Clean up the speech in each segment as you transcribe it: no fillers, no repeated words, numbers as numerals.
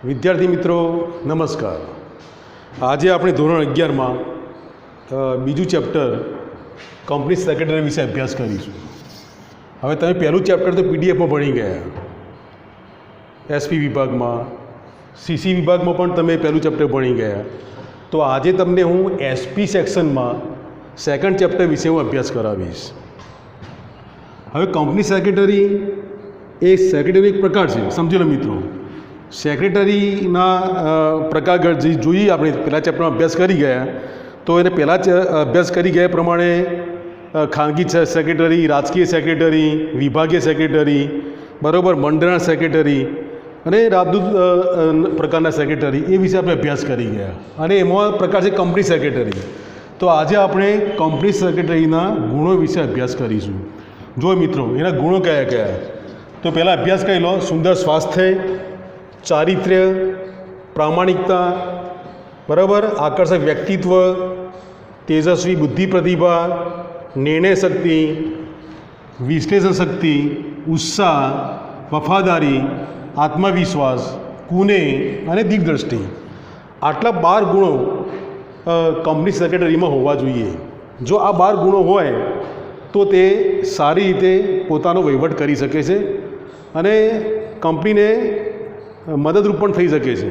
વિદ્યાર્થી મિત્રો નમસ્કાર। આજે આપણે ધોરણ 11 માં બીજું ચેપ્ટર કંપની સેક્રેટરી વિશે અભ્યાસ કરીશું। હવે તમે પહેલું ચેપ્ટર તો પીડીએફમાં ભણી ગયા, એસપી વિભાગમાં, સીસી વિભાગમાં પણ તમે પહેલું ચેપ્ટર ભણી ગયા। તો આજે તમને હું એસપી સેક્શનમાં સેકન્ડ ચેપ્ટર વિશે હું અભ્યાસ કરાવીશ। હવે કંપની સેક્રેટરી એ સેક્રેટરી એક પ્રકાર છે, સમજી લો મિત્રો। સેક્રેટરીના પ્રકાર જોઈએ આપણે પહેલા ચેપ્ટરમાં અભ્યાસ કરી ગયા, તો એને પહેલાં જ અભ્યાસ કરી ગયા પ્રમાણે ખાનગી સેક્રેટરી, રાજકીય સેક્રેટરી, વિભાગીય સેક્રેટરી, બરાબર, મંડળના સેક્રેટરી અને રાજદૂત પ્રકારના સેક્રેટરી એ વિશે આપણે અભ્યાસ કરી ગયા, અને એમાં પ્રકાર છે કંપની સેક્રેટરી। તો આજે આપણે કંપની સેક્રેટરીના ગુણો વિશે અભ્યાસ કરીશું। જો મિત્રો એના ગુણો કયા કયા, તો પહેલાં અભ્યાસ કરી લો। સુંદર સ્વાસ્થ્ય, ચારિત્ર્ય, પ્રામાણિકતા, બરાબર, આકર્ષક વ્યક્તિત્વ, તેજસ્વી બુદ્ધિ પ્રતિભા, નિર્ણય શક્તિ, વિશ્લેષણ શક્તિ, ઉત્સાહ, વફાદારી, આત્મવિશ્વાસ, કુને અને દિગ્દ્રષ્ટિ। આટલા 12 ગુણો કંપની સેક્રેટરીમાં હોવા જોઈએ। જો આ 12 ગુણો હોય તો તે સારી રીતે પોતાનો વહીવટ કરી શકે છે અને કંપનીને મદદરૂપ પણ થઈ શકે છે।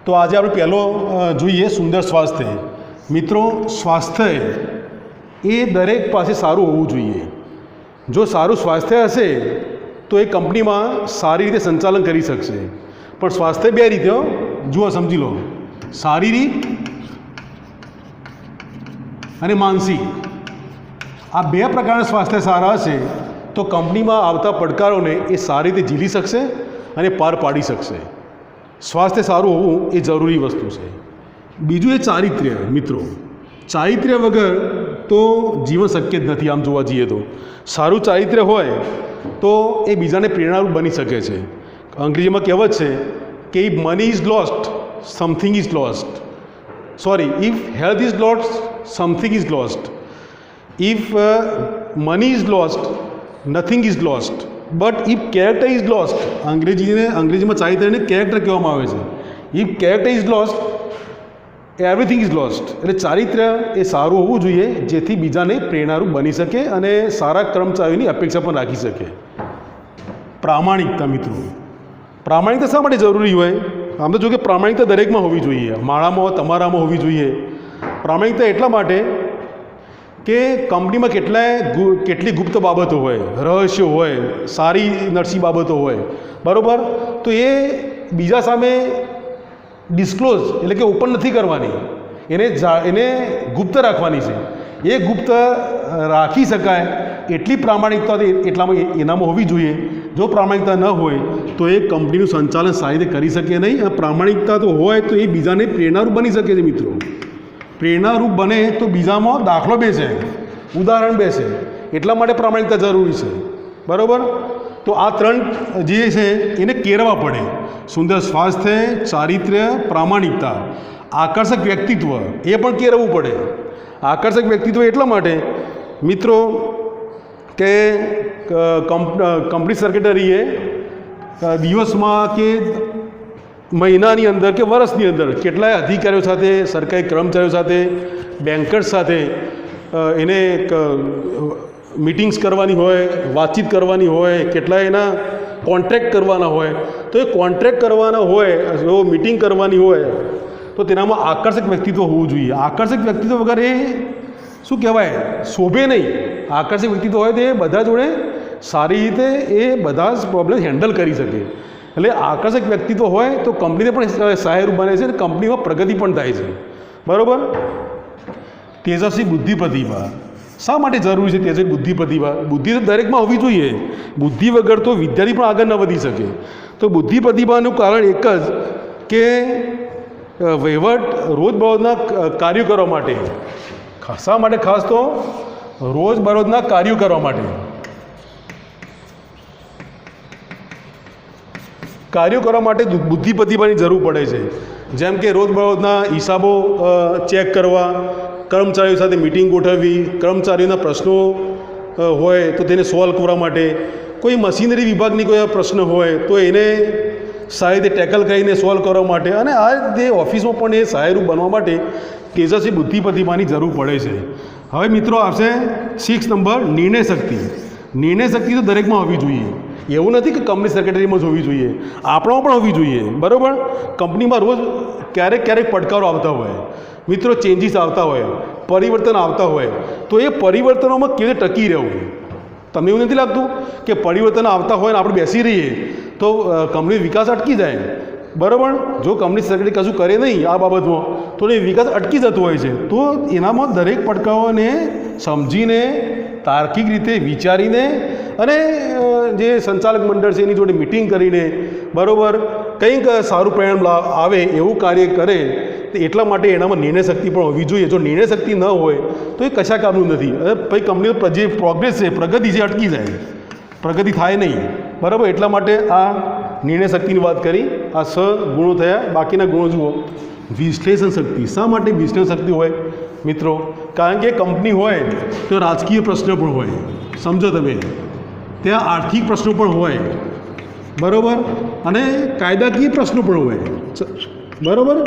તો આજે આપણે પહેલો જોઈએ સુંદર સ્વાસ્થ્ય। મિત્રો, સ્વાસ્થ્ય એ દરેક પાસે સારું હોવું જોઈએ। જો સારું સ્વાસ્થ્ય હશે તો એ કંપનીમાં સારી રીતે સંચાલન કરી શકશે। પણ સ્વાસ્થ્ય બે રીતે, જુઓ સમજી લો, શારીરિક અને માનસિક। આ બે પ્રકારના સ્વાસ્થ્ય સારા હશે તો કંપનીમાં આવતા પડકારોને એ સારી રીતે ઝીલી શકશે અને પાર પાડી શકશે। સ્વાસ્થ્ય સારું હોવું એ જરૂરી વસ્તુ છે। બીજું એ ચારિત્ર્ય। મિત્રો, ચારિત્ર્ય વગર તો જીવન શક્ય જ નથી। આમ જોવા જઈએ તો સારું ચારિત્ર્ય હોય તો એ બીજાને પ્રેરણારૂપ બની શકે છે। અંગ્રેજીમાં કહેવત છે કે if money is lost something is lost, if health is lost something is lost, if money is lost nothing is lost, but if character is lost, અંગ્રેજીમાં ચારિત્ર્યને કેરેક્ટર કહેવામાં આવે છે। If character is lost everything is lost. એટલે ચારિત્ર્ય એ સારું હોવું જોઈએ જેથી બીજાને પ્રેરણારૂપ બની શકે અને સારા કર્મચારીઓની અપેક્ષા પણ રાખી શકે। પ્રામાણિકતા। મિત્રો, પ્રામાણિકતા શા માટે જરૂરી હોય? આમ તો જો કે પ્રામાણિકતા દરેકમાં હોવી જોઈએ, મારામાં, તમારામાં હોવી જોઈએ। પ્રામાણિકતા એટલા માટે કે કંપનીમાં કેટલી ગુપ્ત બાબતો હોય, રહસ્યો હોય, સારી નરસી બાબતો હોય, બરાબર, તો એ બીજા સામે ડિસ્ક્લોઝ એટલે કે ઓપન નથી કરવાની, એને ગુપ્ત રાખવાની છે। એ ગુપ્ત રાખી શકાય એટલી પ્રામાણિકતા એનામાં હોવી જોઈએ। જો પ્રામાણિકતા ન હોય તો એ કંપનીનું સંચાલન સારી રીતે કરી શકે નહીં। અને પ્રામાણિકતા તો હોય તો એ બીજાને પ્રેરણારૂપ બની શકે છે। મિત્રો, પ્રેરણારૂપ બને તો બીજામાં દાખલો બેસે, ઉદાહરણ બેસે, એટલા માટે પ્રામાણિકતા જરૂરી છે, બરાબર। તો આ 3 જે છે એને કેળવવા પડે: સુંદર સ્વાસ્થ્ય, ચારિત્ર્ય, પ્રામાણિકતા। આકર્ષક વ્યક્તિત્વ એ પણ કેળવવું પડે। આકર્ષક વ્યક્તિત્વ એટલા માટે મિત્રો કે કંપની સેક્રેટરીએ દિવસમાં કે મહિનાની અંદર કે વર્ષની અંદર કેટલાય અધિકારીઓ સાથે, સરકારી કર્મચારીઓ સાથે, બેન્કર્સ સાથે એને મીટિંગ્સ કરવાની હોય, વાતચીત કરવાની હોય, કેટલાય એના કોન્ટ્રાક્ટ કરવાના હોય। તો એ કોન્ટ્રાક્ટ કરવાના હોય, જો મીટિંગ કરવાની હોય તો તેનામાં આકર્ષક વ્યક્તિત્વ હોવું જોઈએ। આકર્ષક વ્યક્તિત્વ વગર એ શું કહેવાય, શોભે નહીં। આકર્ષક વ્યક્તિત્વ હોય તો એ બધા જોડે સારી રીતે એ બધા જ પ્રોબ્લેમ હેન્ડલ કરી શકે। એટલે આકર્ષક વ્યક્તિત્વ હોય તો કંપનીને પણ સહાયરૂપ બને છે અને કંપનીમાં પ્રગતિ પણ થાય છે, બરાબર। તેજસ્વી બુદ્ધિ પ્રતિભા। શા માટે જરૂરી છે તેજસ્વી બુદ્ધિ પ્રતિભા? બુદ્ધિ તો દરેકમાં હોવી જોઈએ। બુદ્ધિ વગર તો વિદ્યાર્થી પણ આગળ ન વધી શકે। તો બુદ્ધિ પ્રતિભાનું કારણ એક જ કે વહીવટ રોજબરોજના કાર્યો કરવા માટે। શા માટે? ખાસ તો રોજબરોજના કાર્યો કરવા માટે। કાર્યો કરવા માટે બુદ્ધિ પ્રતિભાની જરૂર પડે છે। જેમ કે રોજબરોજના હિસાબો ચેક કરવા, કર્મચારીઓ સાથે મિટિંગ ગોઠવવી, કર્મચારીઓના પ્રશ્નો હોય તો તેને સોલ્વ કરવા માટે, કોઈ મશીનરી વિભાગની કોઈ પ્રશ્ન હોય તો એને સારી રીતે ટેકલ કરીને સોલ્વ કરવા માટે અને આ રીતે ઓફિસમાં પણ એ સહાયરૂપ બનવા માટે તેજસ્વી બુદ્ધિ પ્રતિભાની જરૂર પડે છે. હવે મિત્રો આવશે 6 નંબર, નિર્ણય શક્તિ. નિર્ણય શક્તિ તો દરેકમાં હોવી જોઈએ. એવું નથી કે કંપની સેક્રેટરીમાં જ હોવી જોઈએ, આપણામાં પણ હોવી જોઈએ. બરાબર, કંપનીમાં રોજ ક્યારેક ક્યારેક પડકારો આવતા હોય મિત્રો, ચેન્જીસ આવતા હોય, પરિવર્તન આવતા હોય, તો એ પરિવર્તનોમાં કેવી રીતે ટકી રહેવું. તમને એવું નથી લાગતું કે પરિવર્તન આવતા હોય ને આપણે બેસી રહીએ તો કંપની વિકાસ અટકી જાય? બરાબર, જો કંપની સેક્રેટરી કશું કરે નહીં આ બાબતમાં તો એ વિકાસ અટકી જતો હોય છે. તો એનામાં દરેક પડકારોને સમજીને, તાર્કિક રીતે વિચારીને અને જે સંચાલક મંડળ છે એની જોડે મિટિંગ કરીને બરાબર કંઈક સારું પરિણામ આવે એવું કાર્ય કરે. તો એટલા માટે એનામાં નિર્ણય શક્તિ પણ હોવી જોઈએ. જો નિર્ણય શક્તિ ન હોય તો એ કશા કામનું નથી. પછી કંપનીનો જે પ્રોગ્રેસ છે, પ્રગતિ છે, અટકી જાય, પ્રગતિ થાય નહીં. બરાબર, એટલા માટે આ નિર્ણય શક્તિની વાત કરી. આ 6 ગુણો થયા. બાકીના ગુણો જુઓ. વિશ્લેષણ શક્તિ. શા માટે વિશ્લેષણ શક્તિ હોય મિત્રો? કારણ કે કંપની હોય તો રાજકીય પ્રશ્નો પણ હોય, સમજો તમે, ત્યાં આર્થિક પ્રશ્નો પણ હોય, બરાબર, અને કાયદાકીય પ્રશ્નો પણ હોય. બરાબર,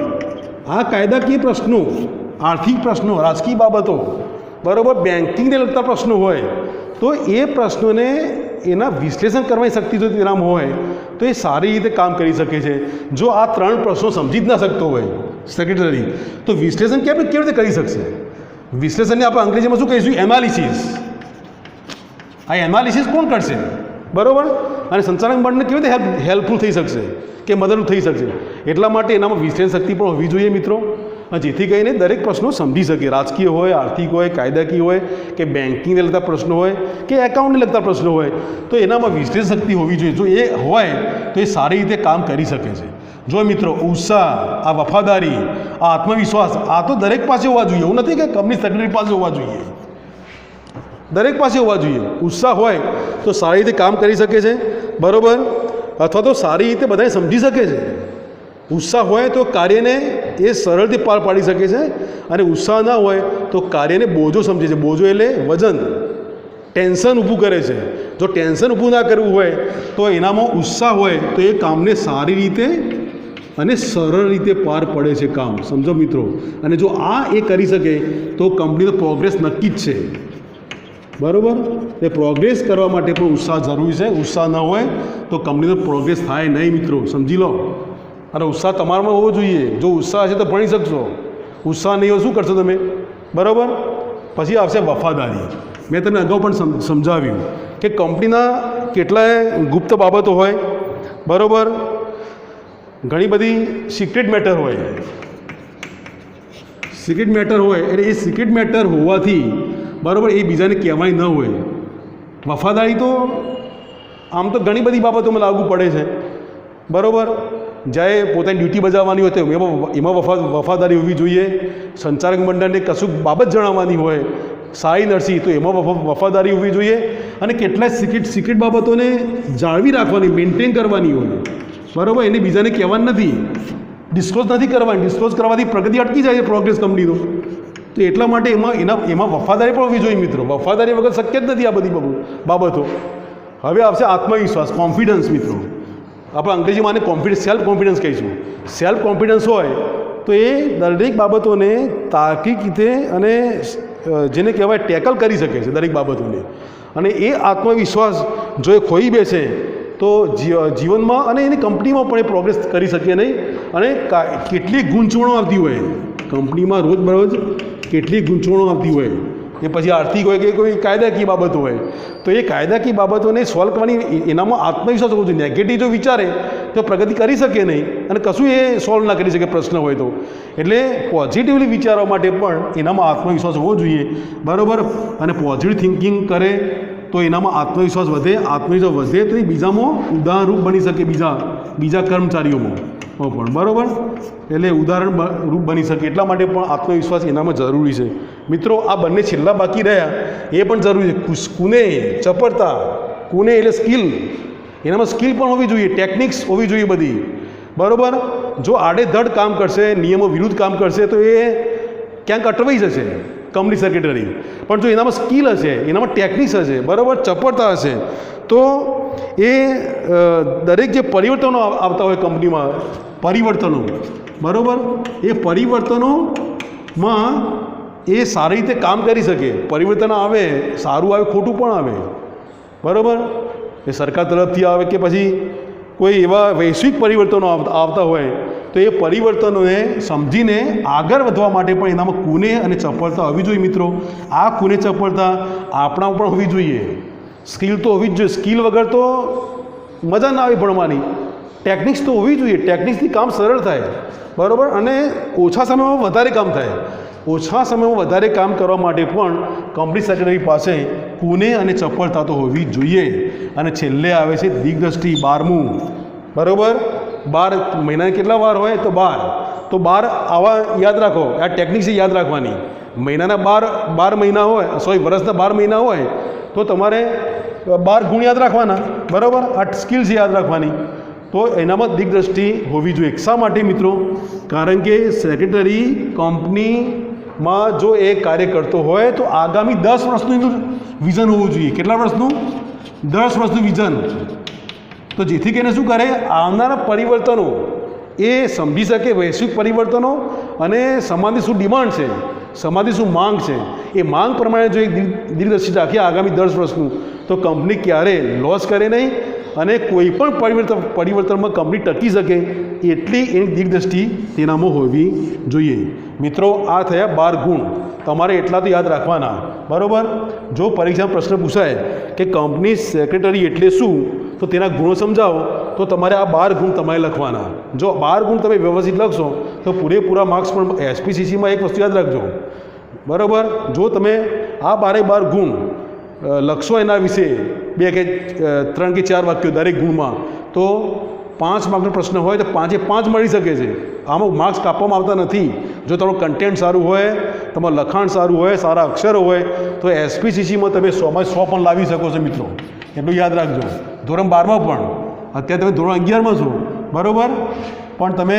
આ કાયદાકીય પ્રશ્નો, આર્થિક પ્રશ્નો, રાજકીય બાબતો, બરાબર, બેન્કિંગને લગતા પ્રશ્નો હોય તો એ પ્રશ્નોને એના વિશ્લેષણ કરવાની શક્તિ જો તેનામાં હોય તો એ સારી રીતે કામ કરી શકે છે. જો આ 3 પ્રશ્નો સમજી જ ના શકતો હોય સેક્રેટરી તો વિશ્લેષણ કેવી રીતે કરી શકશે? વિશ્લેષણને આપણે અંગ્રેજીમાં શું કહીશું? એનાલિસિસ. આ એનાલિસિસ કોણ કરશે? બરાબર, અને સંચાલક મંડળને કેવી રીતે હેલ્પફુલ થઈ શકશે કે મદદરૂપ થઈ શકશે? એટલા માટે એનામાં વિશ્લેષણ શક્તિ પણ હોવી જોઈએ મિત્રો, જેથી કરીને દરેક પ્રશ્નો સમજી શકે. રાજકીય હોય, આર્થિક હોય, કાયદાકીય હોય કે બેન્કિંગને લગતા પ્રશ્નો હોય કે એકાઉન્ટને લગતા પ્રશ્નો હોય તો એનામાં વિશ્લેષણ શક્તિ હોવી જોઈએ. જો એ હોય તો એ સારી રીતે કામ કરી શકે છે. જો મિત્રો ઉત્સાહ, આ વફાદારી, આ આત્મવિશ્વાસ, આ તો દરેક પાસે હોવા જોઈએ. એવું નથી કે કંપની સેક્રેટરી પાસે હોવા જોઈએ, દરેક પાસે હોવા જોઈએ. ઉત્સાહ હોય તો સારી રીતે કામ કરી શકે છે, બરાબર, અથવા તો સારી રીતે બધાને સમજી શકે છે. ઉત્સાહ હોય તો કાર્યને એ સરળથી પાર પાડી શકે છે અને ઉત્સાહ ના હોય તો કાર્યને બોજો સમજે છે. બોજો એટલે વજન, ટેન્શન ઊભું કરે છે. જો ટેન્શન ઊભું ના કરવું હોય તો એનામાં ઉત્સાહ હોય તો એ કામને સારી રીતે અને સરળ રીતે પાર પડે છે કામ, સમજો મિત્રો. અને જો આ એ કરી શકે તો કંપનીનો પ્રોગ્રેસ નક્કી જ છે. બરાબર, એ પ્રોગ્રેસ કરવા માટે પણ ઉત્સાહ જરૂરી છે. ઉત્સાહ ન હોય તો કંપનીનો પ્રોગ્રેસ થાય નહીં મિત્રો, સમજી લો. અને ઉત્સાહ તમારામાં હોવો જોઈએ. જો ઉત્સાહ હશે તો ભણી શકશો, ઉત્સાહ નહીં હોય શું કરશો તમે? બરાબર, પછી આવશે વફાદારી. મેં તમને અગાઉ પણ સમજાવ્યું કે કંપનીના કેટલાય ગુપ્ત બાબતો હોય, બરાબર, ઘણી બધી સિક્રેટ મેટર હોય. સિક્રેટ મેટર હોય એટલે એ સિક્રેટ મેટર હોવાથી બરાબર એ બીજાને કહેવાય ન હોય. વફાદારી તો આમ તો ઘણી બધી બાબતોમાં લાગુ પડે છે, બરાબર. જ્યારે પોતાની ડ્યુટી બજાવવાની હોય તો એમાં વફાદારી હોવી જોઈએ. સંચાલક મંડળને કશું બાબત જણાવવાની હોય, સારી નરસી, તો એમાં વફાદારી હોવી જોઈએ. અને કેટલાય સિક્રેટ બાબતોને જાળવી રાખવાની, મેન્ટેન કરવાની હોય, બરાબર. એને બીજાને કહેવાનું નથી, ડિસ્ક્લોઝ નથી કરવાની. ડિસ્ક્લોઝ કરવાથી પ્રગતિ અટકી જાય છે પ્રોગ્રેસ કંપનીનો. તો એટલા માટે એમાં વફાદારી પણ હોવી જોઈએ મિત્રો. વફાદારી વગર શક્ય જ નથી આ બધી બાબતો. હવે આવશે આત્મવિશ્વાસ, કોન્ફિડન્સ મિત્રો. આપણે અંગ્રેજીમાં આને સેલ્ફ કોન્ફિડન્સ કહીશું. સેલ્ફ કોન્ફિડન્સ હોય તો એ દરેક બાબતોને તાર્કિક રીતે અને જેને કહેવાય ટેકલ કરી શકે છે દરેક બાબતોને. અને એ આત્મવિશ્વાસ જો એ ખોઈ બેસે તો જીવનમાં અને એની કંપનીમાં પણ એ પ્રોગ્રેસ કરી શકે નહીં. અને કેટલી ગૂંચવણો આવતી હોય કંપનીમાં, રોજબરોજ કેટલી ગૂંચવણો આવતી હોય, એ પછી આર્થિક હોય કે કોઈ કાયદાકીય બાબતો હોય, તો એ કાયદાકીય બાબતોને સોલ્વ કરવાની એનામાં આત્મવિશ્વાસ હોવો જોઈએ. નેગેટિવ જો વિચારે તો પ્રગતિ કરી શકે નહીં અને કશું એ સોલ્વ ના કરી શકે પ્રશ્ન હોય તો. એટલે પોઝિટિવલી વિચારવા માટે પણ એનામાં આત્મવિશ્વાસ હોવો જોઈએ, બરાબર. અને પોઝિટિવ થિંકિંગ કરે તો એનામાં આત્મવિશ્વાસ વધે. આત્મવિશ્વાસ વધે તો એ બીજામાં ઉદાહરણરૂપ બની શકે, બીજા કર્મચારીઓમાં પણ, બરાબર. એટલે ઉદાહરણરૂપ બની શકે. એટલા માટે પણ આત્મવિશ્વાસ એનામાં જરૂરી છે મિત્રો. આ બંને છેલ્લા બાકી રહ્યા એ પણ જરૂરી છે. કુને, ચપળતા, કુને એટલે સ્કિલ, એનામાં સ્કિલ પણ હોવી જોઈએ, ટેકનિક્સ હોવી જોઈએ બધી, બરાબર. જો આડેધડ કામ કરશે, નિયમો વિરુદ્ધ કામ કરશે તો એ ક્યાંક અટવાઈ જશે. Company secretary. પણ જો એનામાં સ્કિલ હશે, એનામાં ટેકનિક્સ હશે, બરાબર, ચપળતા હશે, તો એ દરેક જે પરિવર્તનો આવતા હોય કંપનીમાં, પરિવર્તનો, બરાબર, એ પરિવર્તનોમાં એ સારી રીતે કામ કરી શકે. પરિવર્તન આવે, સારું આવે, ખોટું પણ આવે, બરાબર, એ સરકાર તરફથી આવે કે પછી કોઈ એવા વૈશ્વિક પરિવર્તનો આવતા હોય, તો એ પરિવર્તનોને સમજીને આગળ વધવા માટે પણ એનામાં કુને અને ચપળતા હોવી જોઈએ. મિત્રો, આ કુને ચપળતા આપણામાં પણ હોવી જોઈએ. સ્કિલ તો હોવી જ જોઈએ. સ્કિલ વગર તો મજા ના આવે ભણવાની. ટેકનિક્સ તો હોવી જોઈએ. ટેકનિક્સથી કામ સરળ થાય, બરાબર, અને ઓછા સમયમાં વધારે કામ થાય. ઓછા સમયમાં વધારે કામ કરવા માટે પણ કંપની સેક્રેટરી પાસે કુને અને ચપળતા તો હોવી જ જોઈએ. અને છેલ્લે આવે છે દિગ્દ્રષ્ટિ, 12મું, બરાબર. 12 મહિનાને કેટલા વાર હોય? તો 12. તો 12 આવા યાદ રાખો. આ ટેકનિક્સ યાદ રાખવાની. મહિનાના 12 મહિના હોય, વર્ષના 12 મહિના હોય, તો તમારે 12 ગુણ યાદ રાખવાના, બરાબર. આ સ્કિલ્સ યાદ રાખવાની. તો એનામાં દિગ્દ્રષ્ટિ હોવી જોઈએ. શા માટે મિત્રો? કારણ કે સેક્રેટરી કંપનીમાં જો એ કાર્ય કરતો હોય તો આગામી 10 વર્ષનું એનું વિઝન હોવું જોઈએ. કેટલા વર્ષનું? 10 વર્ષનું વિઝન. તો જેથી કરીને શું કરે? આવનારા પરિવર્તનો એ સમજી શકે, વૈશ્વિક પરિવર્તનો, અને સમાજની શું ડિમાન્ડ છે, સમાજની શું માંગ છે, એ માંગ પ્રમાણે જો એક દિગ્દ્રષ્ટિ રાખીએ આગામી 10 વર્ષનું, તો કંપની ક્યારે લોસ કરે નહીં અને કોઈ પણ પરિવર્તનમાં કંપની ટકી શકે એટલી એની દિગ્દ્રષ્ટિ તેનામાં હોવી જોઈએ. મિત્રો, આ થયા 12 ગુણ. તમારે એટલા તો યાદ રાખવાના, બરાબર. જો પરીક્ષામાં પ્રશ્ન પૂછાય કે કંપની સેક્રેટરી એટલે શું, તો તેના ગુણો સમજાવો, તો તમારે આ 12 ગુણ તમારે લખવાના. જો 12 ગુણ તમે વ્યવસ્થિત લખશો તો પૂરેપૂરા માર્ક્સ પણ SPCCમાં એક વસ્તુ યાદ રાખજો, બરાબર. જો તમે આ 12 ગુણ લખશો એના વિશે 2 કે 3 કે 4 વાક્યો દરેક ગુણમાં, તો 5 માર્કનો પ્રશ્ન હોય તો 5એ 5 મળી શકે છે. આમાં માર્ક્સ કાપવામાં આવતા નથી. જો તમારું કન્ટેન્ટ સારું હોય, તમારું લખાણ સારું હોય, સારા અક્ષરો હોય, તો SPCCમાં તમે 100માં 100 પણ લાવી શકો છો. મિત્રો, એટલું યાદ રાખજો. ધોરણ 12માં પણ, અત્યારે તમે ધોરણ 11માં છો, બરાબર, પણ તમે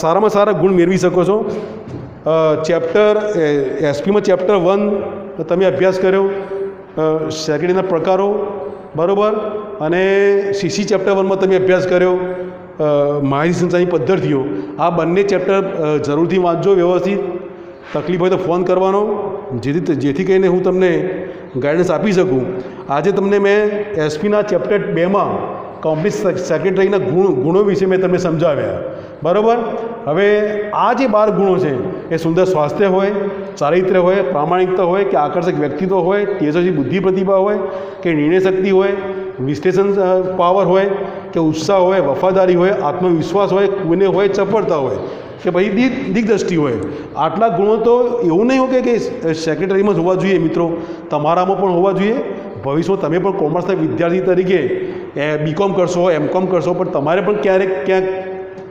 સારામાં સારા ગુણ મેળવી શકો છો. ચેપ્ટર SPમાં ચેપ્ટર 1 તમે અભ્યાસ કર્યો, સેક્રેટરીના પ્રકારો, બરાબર, અને CC ચેપ્ટર 1માં તમે અભ્યાસ કર્યો, માહિતી સંચારની પદ્ધતિઓ. આ બંને ચેપ્ટર જરૂરથી વાંચજો વ્યવસ્થિત. તકલીફ હોય તો ફોન કરવાનો, જેથી કરીને હું તમને ગાઈડન્સ આપી શકું. આજે તમને મેં SPના ચેપ્ટર 2માં કંપની સેક્રેટરીના ગુણો વિશે મેં તમને સમજાવ્યા, બરાબર. હવે આ જે 12 ગુણો છે એ સુંદર સ્વાસ્થ્ય હોય, ચારિત્ર્ય હોય, પ્રામાણિકતા હોય, કે આકર્ષક વ્યક્તિત્વ હોય, તેજસ્વી બુદ્ધિ પ્રતિભા હોય, કે નિર્ણય શક્તિ હોય, વિશ્લેષણ પાવર હોય, કે ઉત્સાહ હોય, વફાદારી હોય, આત્મવિશ્વાસ હોય, કુને હોય, ચપળતા હોય, કે ભાઈ દિગ્દ્રષ્ટિ હોય. આટલા ગુણો તો એવું નહીં હોય કે સેક્રેટરીમાં જ હોવા જોઈએ. મિત્રો, તમારામાં પણ હોવા જોઈએ. ભવિષ્યમાં તમે પણ કોમર્સના વિદ્યાર્થી તરીકે BCom કરશો, MCom કરશો, પણ તમારે પણ ક્યાંક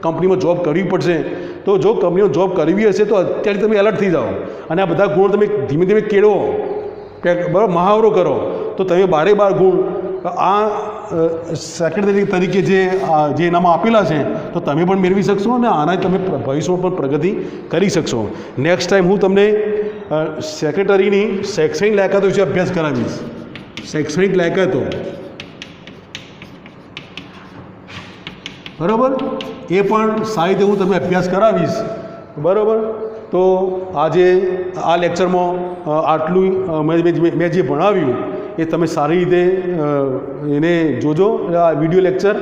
કંપનીમાં જોબ કરવી પડશે. તો જો કંપનીમાં જોબ કરવી હશે તો અત્યારથી તમે એલર્ટ થઈ જાઓ અને આ બધા ગુણો તમે ધીમે ધીમે કેળવો, બરાબર, મહાવરો કરો, તો તમે 12 ગુણ આ સેક્રેટરી તરીકે જે એનામાં આપેલા છે તો તમે પણ મેળવી શકશો અને આના તમે ભવિષ્યમાં પણ પ્રગતિ કરી શકશો. નેક્સ્ટ ટાઈમ હું તમને સેક્રેટરીની શૈક્ષણિક લાયકાતો વિશે અભ્યાસ કરાવીશ. શૈક્ષણિક લાયકાતો, બરાબર, એ પણ સારી રીતે હું તમને અભ્યાસ કરાવીશ, બરાબર. તો આજે આ લેક્ચરમાં આટલું મેં જે ભણાવ્યું એ તમે સારી રીતે એને જોજો, આ વિડીયો લેક્ચર,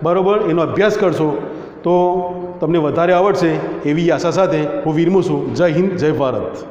બરાબર, એનો અભ્યાસ કરશો તો તમને વધારે આવડશે એવી આશા સાથે હું વિરમું છું. જય હિન્દ, જય ભારત.